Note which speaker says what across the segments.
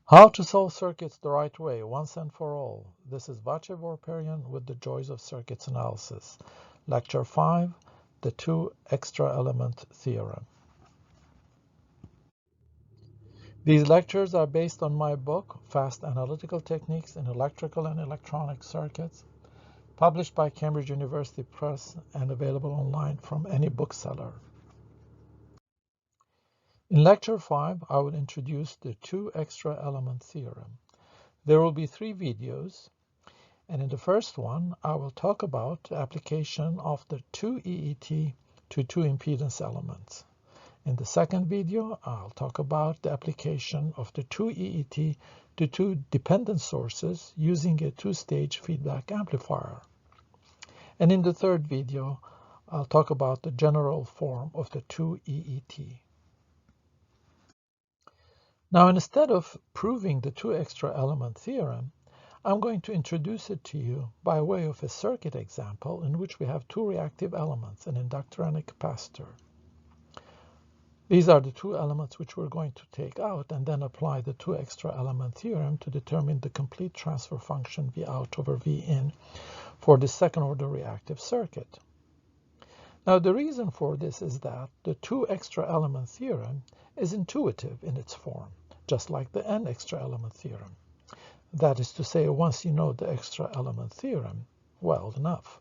Speaker 1: How to solve circuits the right way, once and for all. This is Vache Vorperian with the joys of circuits analysis. Lecture 5, the two extra element theorem. These lectures are based on my book, Fast Analytical Techniques in Electrical and Electronic Circuits, published by Cambridge University Press and available online from any bookseller. In Lecture 5, I will introduce the two extra element theorem. There will be 3 videos. And in the first one, I will talk about the application of the 2 EET to 2 impedance elements. In the second video, I'll talk about the application of the 2 EET to 2 dependent sources using a 2-stage feedback amplifier. And in the third video, I'll talk about the general form of the 2 EET. Now, instead of proving the two extra element theorem, I'm going to introduce it to you by way of a circuit example in which we have 2 reactive elements, an inductor and a capacitor. These are the 2 elements which we're going to take out and then apply the 2 extra element theorem to determine the complete transfer function V out over V in for the second order reactive circuit. Now, the reason for this is that the 2 extra element theorem is intuitive in its form, just like the n extra element theorem. That is to say, once you know the extra element theorem well enough.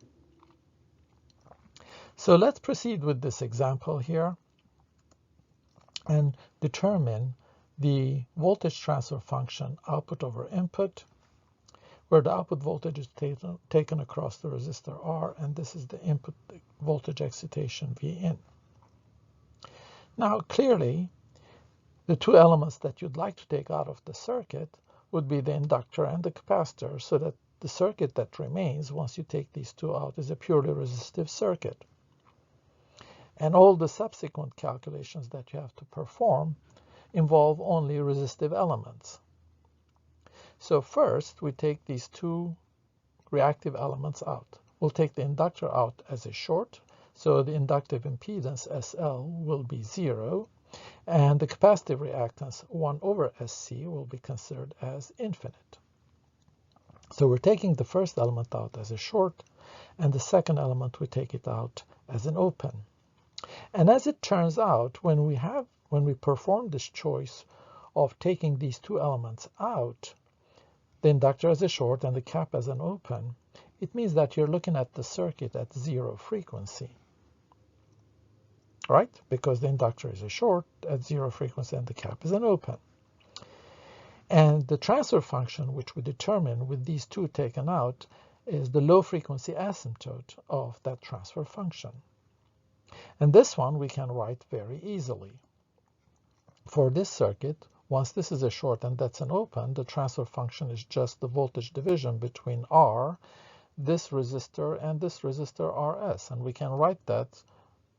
Speaker 1: So let's proceed with this example here and determine the voltage transfer function output over input, where the output voltage is taken across the resistor R, and this is the input voltage excitation V in. Now, clearly, the 2 elements that you'd like to take out of the circuit would be the inductor and the capacitor, so that the circuit that remains once you take these 2 out is a purely resistive circuit. And all the subsequent calculations that you have to perform involve only resistive elements. So first, we take these 2 reactive elements out. We'll take the inductor out as a short, so the inductive impedance SL will be 0. And the capacitive reactance 1 over SC will be considered as infinite. So we're taking the first element out as a short, and the second element we take it out as an open. And as it turns out, when we perform this choice of taking these 2 elements out, the inductor as a short and the cap as an open, it means that you're looking at the circuit at 0 frequency. Right? Because the inductor is a short at 0 frequency and the cap is an open. And the transfer function which we determine with these 2 taken out is the low frequency asymptote of that transfer function. And this one we can write very easily. For this circuit, once this is a short and that's an open, the transfer function is just the voltage division between R, this resistor, and this resistor RS. And we can write that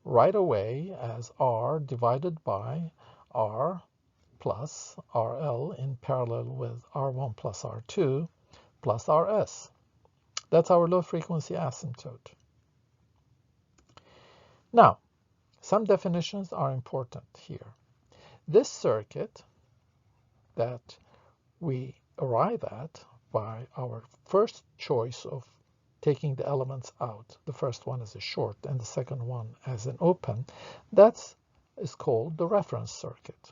Speaker 1: right away as R divided by R plus RL in parallel with R1 plus R2 plus RS. That's our low frequency asymptote. Now, some definitions are important here. This circuit that we arrive at by our first choice of taking the elements out, the first one as a short and the second one as an open, that is called the reference circuit,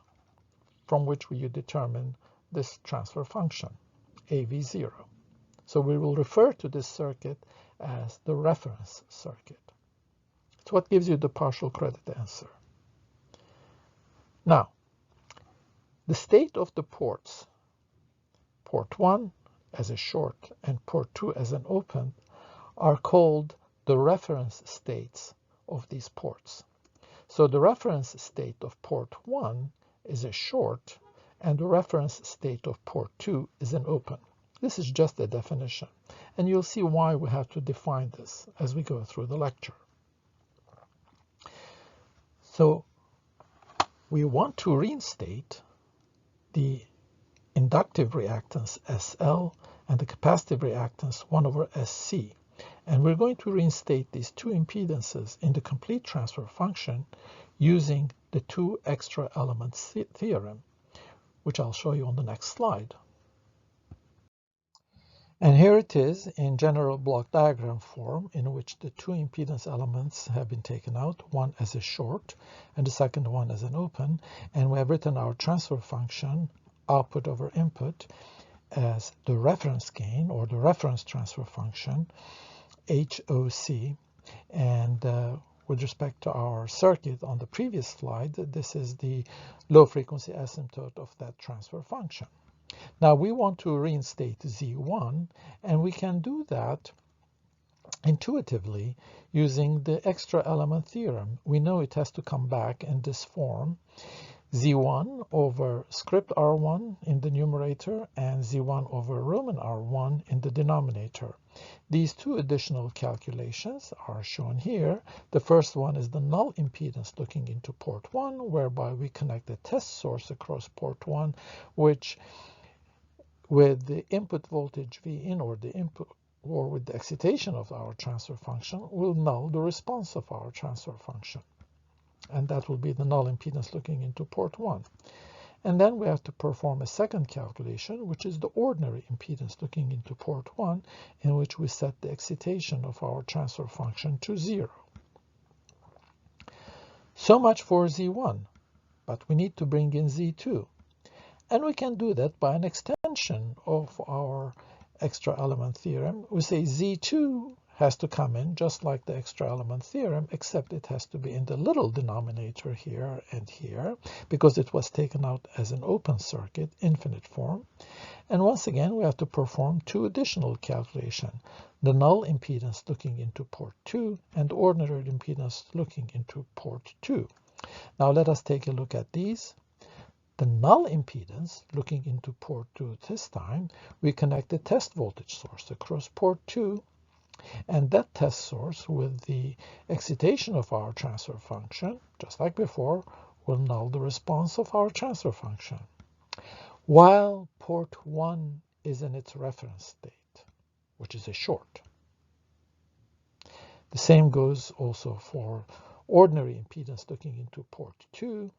Speaker 1: from which you determine this transfer function, AV0. So we will refer to this circuit as the reference circuit. It's what gives you the partial credit answer. Now, the state of the ports, port 1 as a short and port 2 as an open, are called the reference states of these ports. So the reference state of port 1 is a short, and the reference state of port 2 is an open. This is just a definition, and you'll see why we have to define this as we go through the lecture. So we want to reinstate the inductive reactance SL and the capacitive reactance 1 over SC. And we're going to reinstate these 2 impedances in the complete transfer function using the 2 extra elements theorem, which I'll show you on the next slide. And here it is in general block diagram form, in which the two impedance elements have been taken out, one as a short and the second one as an open, and we have written our transfer function output over input as the reference gain, or the reference transfer function, HOC. And with respect to our circuit on the previous slide, this is the low frequency asymptote of that transfer function. Now we want to reinstate Z1, and we can do that intuitively using the extra element theorem. We know it has to come back in this form: Z1 over script R1 in the numerator and Z1 over Roman R1 in the denominator. These two additional calculations are shown here. The first one is the null impedance looking into port 1, whereby we connect the test source across port 1, which with the input voltage V in, or the input, or with the excitation of our transfer function, will null the response of our transfer function. And that will be the null impedance looking into port 1. And then we have to perform a second calculation, which is the ordinary impedance looking into port 1, in which we set the excitation of our transfer function to 0. So much for Z1, but we need to bring in Z2. And we can do that by an extension of our extra element theorem. We say Z2 has to come in just like the extra element theorem, except it has to be in the little denominator here and here, because it was taken out as an open circuit, infinite form. And once again, we have to perform two additional calculations: the null impedance looking into port 2 and the ordinary impedance looking into port 2. Now let us take a look at these. The null impedance looking into port 2 this time, we connect the test voltage source across port 2, and that test source with the excitation of our transfer function, just like before, will null the response of our transfer function, while port 1 is in its reference state, which is a short. The same goes also for ordinary impedance looking into port 2.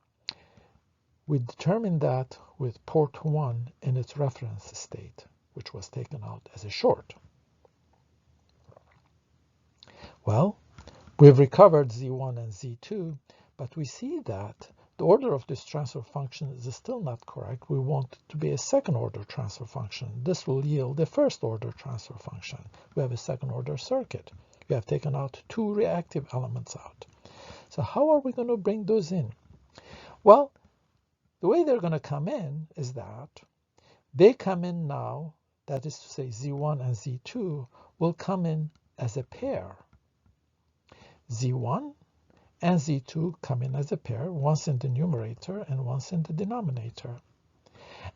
Speaker 1: We determine that with port 1 in its reference state, which was taken out as a short. Well, we've recovered Z1 and Z2, but we see that the order of this transfer function is still not correct. We want it to be a second order transfer function. This will yield a first order transfer function. We have a second order circuit. We have taken out two reactive elements out. So how are we going to bring those in? Well, the way they're going to come in is that they come in now, that is to say Z1 and Z2 will come in as a pair. Z1 and Z2 come in as a pair, once in the numerator and once in the denominator.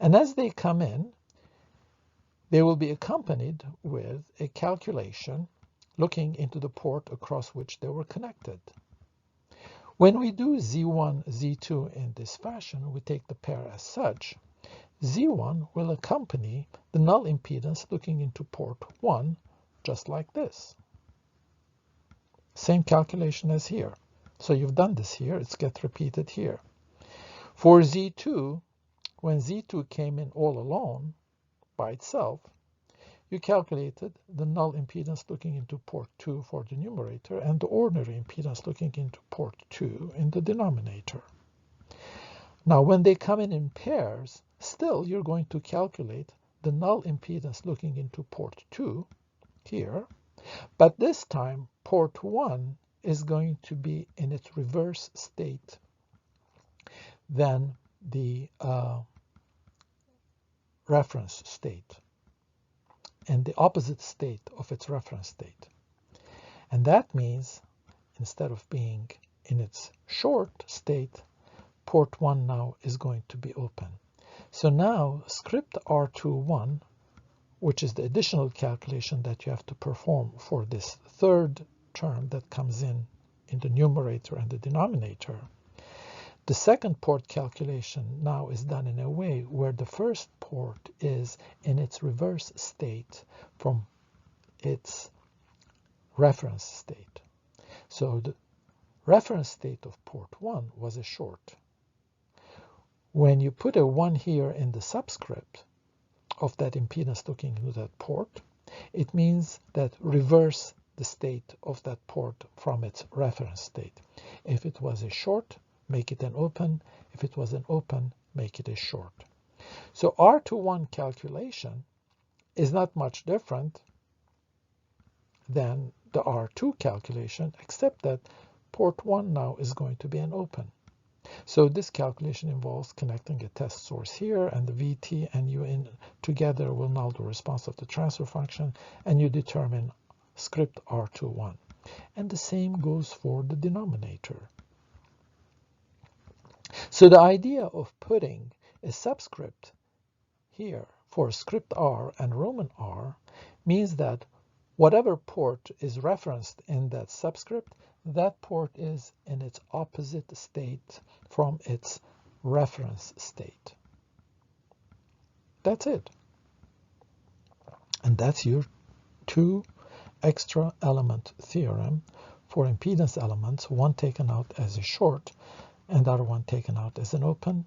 Speaker 1: And as they come in, they will be accompanied with a calculation looking into the port across which they were connected. When we do Z1, Z2 in this fashion, we take the pair as such. Z1 will accompany the null impedance looking into port 1, just like this. Same calculation as here. So you've done this here, it's get repeated here. For Z2, when Z2 came in all alone by itself, you calculated the null impedance looking into port 2 for the numerator and the ordinary impedance looking into port 2 in the denominator. Now, when they come in pairs, still you're going to calculate the null impedance looking into port 2 here, but this time port 1 is going to be in its reverse state than the reference state, and the opposite state of its reference state. And that means instead of being in its short state, port 1 now is going to be open. So now script R21, which is the additional calculation that you have to perform for this third term that comes in the numerator and the denominator, the second port calculation now is done in a way where the first port is in its reverse state from its reference state. So the reference state of port 1 was a short. when you put a 1 here in the subscript of that impedance looking into that port, it means that reverse the state of that port from its reference state. If it was a short, make it an open. If it was an open, make it a short. So R21 calculation is not much different than the R2 calculation, except that port 1 now is going to be an open. So this calculation involves connecting a test source here, and the VT and UN together will null the response of the transfer function, and you determine script R21. And the same goes for the denominator. So the idea of putting a subscript here for script R and Roman R means that whatever port is referenced in that subscript, that port is in its opposite state from its reference state. That's it. And that's your two extra element theorem for impedance elements, one taken out as a short and the other one taken out as an open.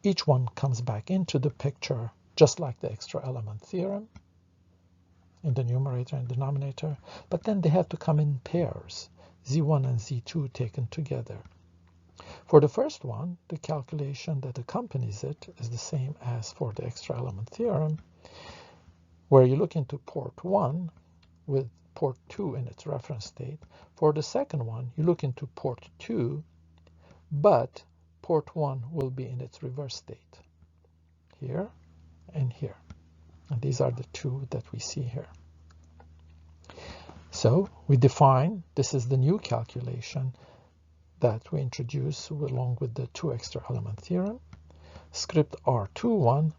Speaker 1: Each one comes back into the picture just like the extra element theorem in the numerator and denominator, but then they have to come in pairs, Z1 and Z2 taken together. For the first one, the calculation that accompanies it is the same as for the extra element theorem, where you look into port 1 with port 2 in its reference state. For the second one, you look into port 2, but port 1 will be in its reverse state, here and here. And these are the two that we see here. So we define, this is the new calculation that we introduce along with the two extra element theorem. Script R21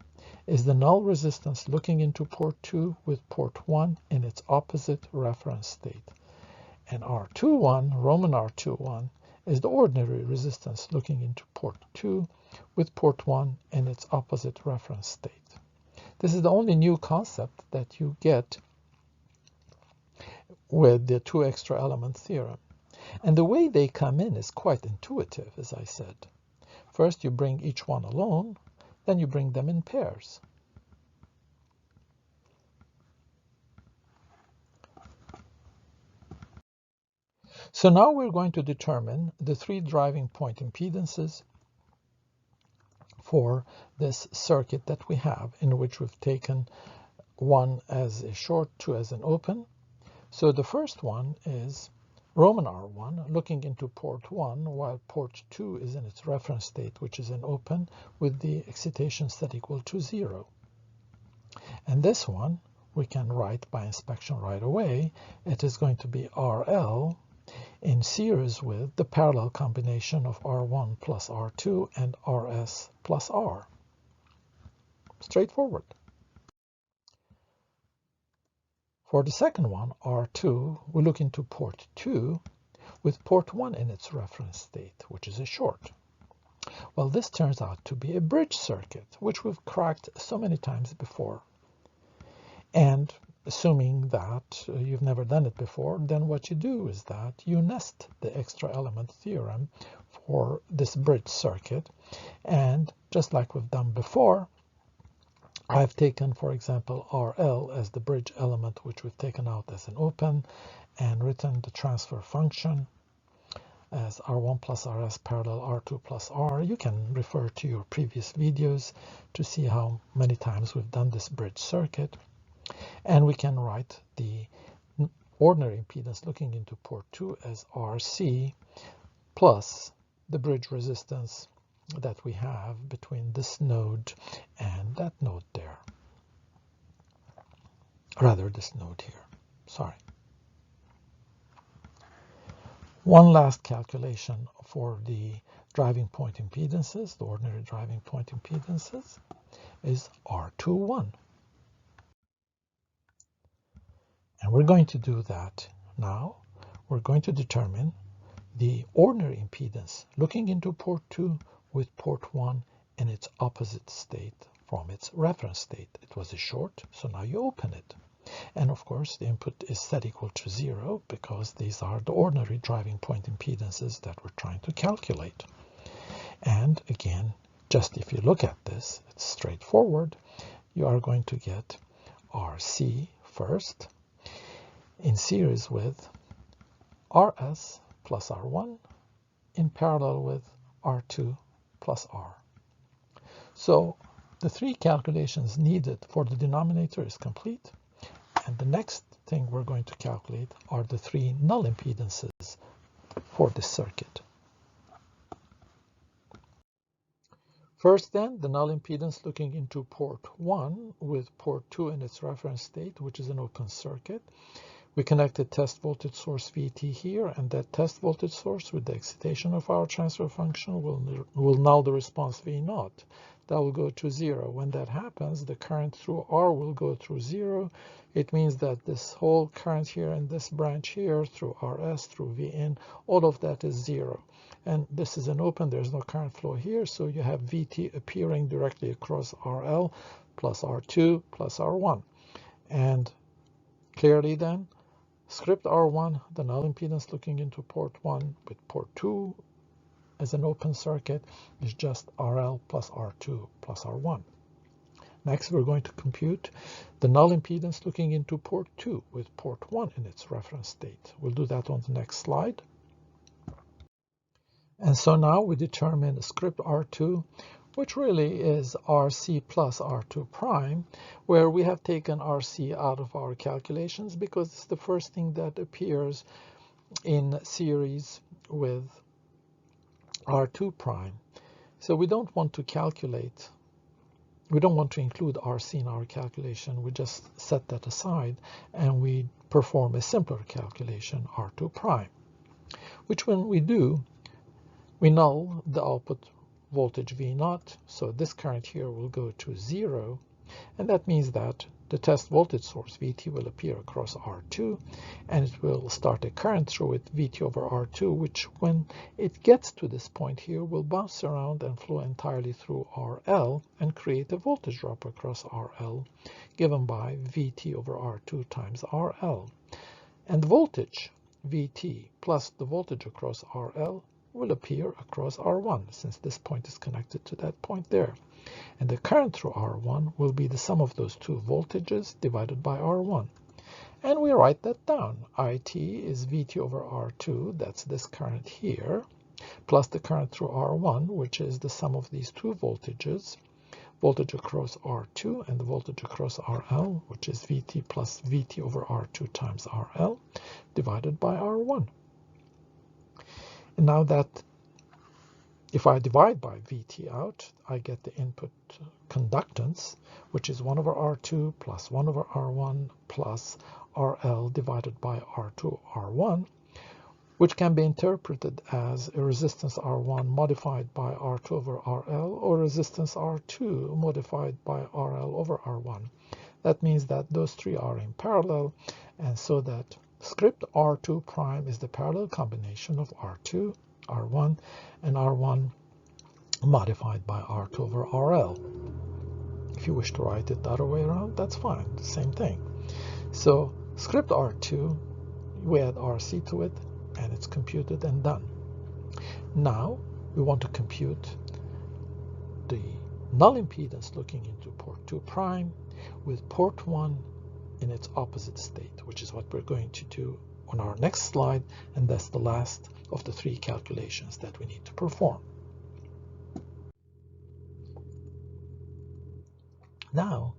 Speaker 1: is the null resistance looking into port 2 with port 1 in its opposite reference state. And R21, Roman R21, is the ordinary resistance looking into port 2 with port 1 in its opposite reference state. This is the only new concept that you get with the two extra element theorem. And the way they come in is quite intuitive, as I said. First, you bring each one alone, then you bring them in pairs. So now we're going to determine the three driving point impedances for this circuit that we have, in which we've taken one as a short, two as an open. So the first one is Roman R1 looking into port 1, while port 2 is in its reference state, which is an open, with the excitation set equal to 0. And this one we can write by inspection right away. It is going to be RL in series with the parallel combination of R1 plus R2 and RS plus R. Straightforward. For the second one, R2, we look into port 2 with port 1 in its reference state, which is a short. Well, this turns out to be a bridge circuit, which we've cracked so many times before. And assuming that you've never done it before, then what you do is that you nest the extra element theorem for this bridge circuit. And just like we've done before, I've taken, for example, RL as the bridge element, which we've taken out as an open, and written the transfer function as R1 plus RS parallel R2 plus R. You can refer to your previous videos to see how many times we've done this bridge circuit. And we can write the ordinary impedance looking into port 2 as RC plus the bridge resistance that we have between this node and that node there. Rather, this node here. Sorry. One last calculation for the driving point impedances, the ordinary driving point impedances, is R21. And we're going to do that now. We're going to determine the ordinary impedance looking into port 2 with port 1 in its opposite state from its reference state. It was a short, so now you open it. And of course, the input is set equal to 0 because these are the ordinary driving point impedances that we're trying to calculate. And again, just if you look at this, it's straightforward. You are going to get RC first in series with RS plus R1 in parallel with R2 plus R. So the three calculations needed for the denominator is complete. And the next thing we're going to calculate are the three null impedances for this circuit. First then, the null impedance looking into port 1 with port 2 in its reference state, which is an open circuit. We connected test voltage source VT here, and that test voltage source with the excitation of our transfer function will null the response V0. That will go to 0. When that happens, the current through R will go through 0. It means that this whole current here and this branch here through RS, through Vin, all of that is 0. And this is an open, there's no current flow here, so you have VT appearing directly across RL plus R2 plus R1. And clearly then, script R1, the null impedance looking into port 1 with port 2 as an open circuit is just RL plus R2 plus R1. Next, we're going to compute the null impedance looking into port 2 with port 1 in its reference state. We'll do that on the next slide. And so now we determine script R2, which really is RC plus R2 prime, where we have taken RC out of our calculations because it's the first thing that appears in series with R2 prime. So we don't want to calculate, we don't want to include RC in our calculation. We just set that aside and we perform a simpler calculation, R2 prime, which when we do, we null the output voltage V0, so this current here will go to 0, and that means that the test voltage source VT will appear across R2, and it will start a current through it VT over R2, which when it gets to this point here will bounce around and flow entirely through RL and create a voltage drop across RL given by VT over R2 times RL. And the voltage VT plus the voltage across RL will appear across R1, since this point is connected to that point there. And the current through R1 will be the sum of those two voltages divided by R1. And we write that down. IT is VT over R2, that's this current here, plus the current through R1, which is the sum of these two voltages, voltage across R2 and the voltage across RL, which is VT plus VT over R2 times RL, divided by R1. And now that if I divide by VT out, I get the input conductance, which is 1 over R2 plus 1 over R1 plus RL divided by R2 R1, which can be interpreted as a resistance R1 modified by R2 over RL or resistance R2 modified by RL over R1. That means that those three are in parallel, and so that script R2 prime is the parallel combination of R2, R1, and R1 modified by R2 over RL. If you wish to write it the other way around, that's fine, the same thing. So script R2, we add RC to it, and it's computed and done. Now we want to compute the null impedance looking into port 2 prime with port 1 in its opposite state, which is what we're going to do on our next slide, and that's the last of the three calculations that we need to perform. Now,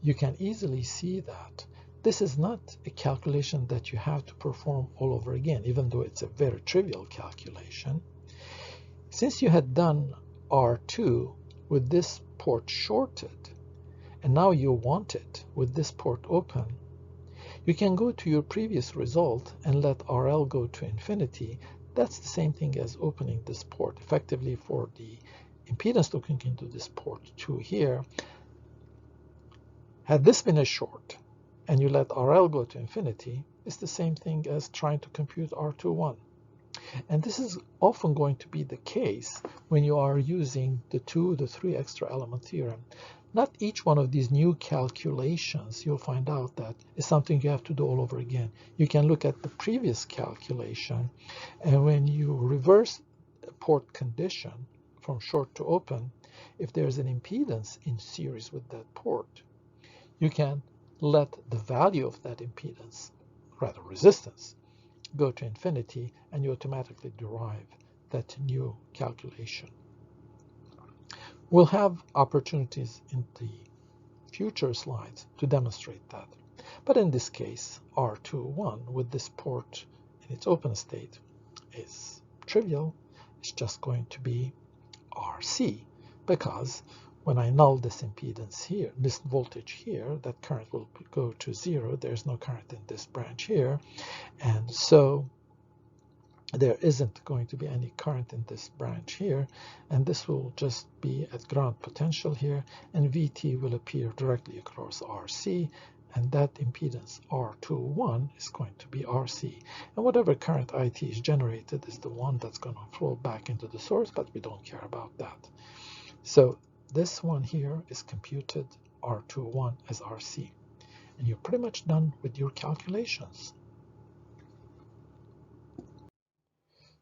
Speaker 1: you can easily see that this is not a calculation that you have to perform all over again, even though it's a very trivial calculation. Since you had done R2 with this port shorted, and now you want it with this port open, you can go to your previous result and let RL go to infinity. That's the same thing as opening this port. Effectively, for the impedance looking into this port 2 here, had this been a short and you let RL go to infinity, it's the same thing as trying to compute R21. And this is often going to be the case when you are using the 3 extra element theorem. Not each one of these new calculations, you'll find out that is something you have to do all over again. You can look at the previous calculation, and when you reverse a port condition from short to open, if there's an impedance in series with that port, you can let the value of that impedance, rather resistance, go to infinity, and you automatically derive that new calculation. We'll have opportunities in the future slides to demonstrate that. But in this case, R21 with this port in its open state is trivial. It's just going to be RC, because when I null this impedance here, this voltage here, that current will go to 0. There's no current in this branch here, and so there isn't going to be any current in this branch here, and this will just be at ground potential here, and VT will appear directly across RC, and that impedance R21 is going to be RC. And whatever current IT is generated is the one that's going to flow back into the source, but we don't care about that. So this one here is computed R21 as RC. And you're pretty much done with your calculations.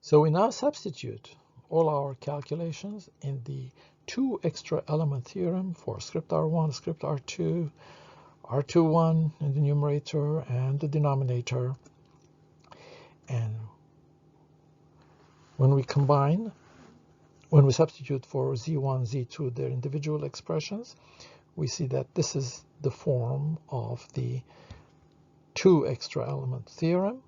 Speaker 1: So we now substitute all our calculations in the two extra element theorem for script R1, script R2, R21 in the numerator and the denominator. And when we combine, when we substitute for Z1, Z2, their individual expressions, we see that this is the form of the two extra element theorem.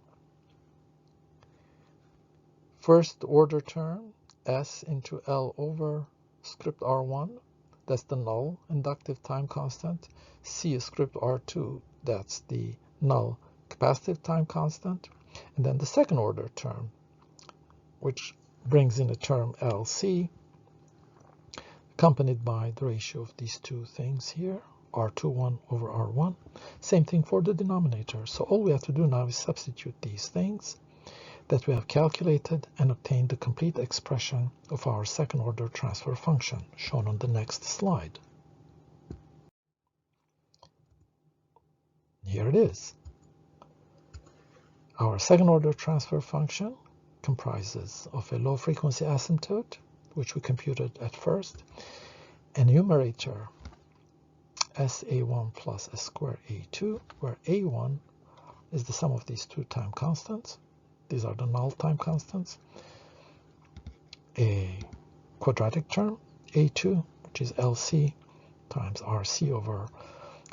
Speaker 1: First order term, S into L over script R1, that's the null inductive time constant. C is script R2, that's the null capacitive time constant. And then the second order term, which brings in a term LC, accompanied by the ratio of these two things here, R21 over R1. Same thing for the denominator. So all we have to do now is substitute these things that we have calculated and obtain the complete expression of our second order transfer function, shown on the next slide. Here it is. Our second order transfer function comprises of a low frequency asymptote, which we computed at first, a numerator SA1 plus S squared A2, where A1 is the sum of these two time constants. These are the null time constants. A quadratic term, A2, which is LC times RC over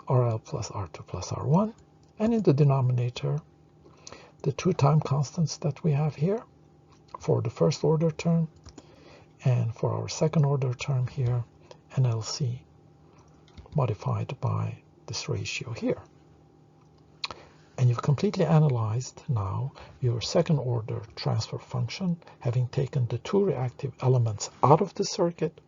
Speaker 1: RL plus R2 plus R1. And in the denominator, the two time constants that we have here for the first order term, and for our second order term here, an LC modified by this ratio here. And you've completely analyzed now your second order transfer function, having taken the two reactive elements out of the circuit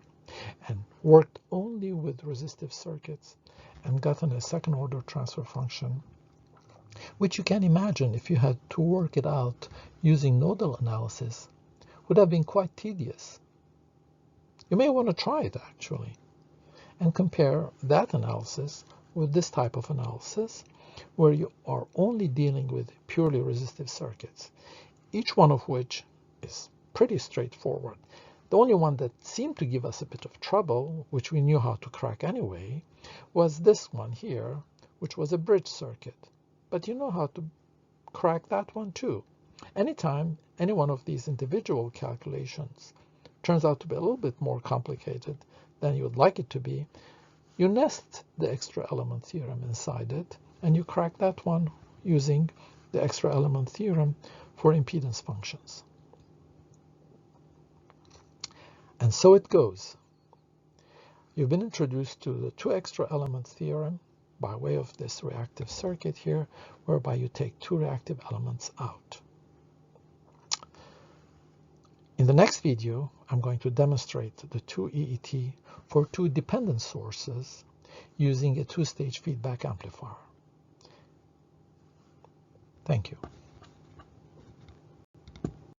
Speaker 1: and worked only with resistive circuits, and gotten a second order transfer function, which you can imagine, if you had to work it out using nodal analysis, would have been quite tedious. You may want to try it actually and compare that analysis with this type of analysis, where you are only dealing with purely resistive circuits, each one of which is pretty straightforward. The only one that seemed to give us a bit of trouble, which we knew how to crack anyway, was this one here, which was a bridge circuit. But you know how to crack that one too. Anytime any one of these individual calculations turns out to be a little bit more complicated than you would like it to be, you nest the extra element theorem inside it, and you crack that one using the extra element theorem for impedance functions. And so it goes. You've been introduced to the two extra element theorem by way of this reactive circuit here, whereby you take two reactive elements out. In the next video, I'm going to demonstrate the two EET for two dependent sources using a two-stage feedback amplifier. Thank you.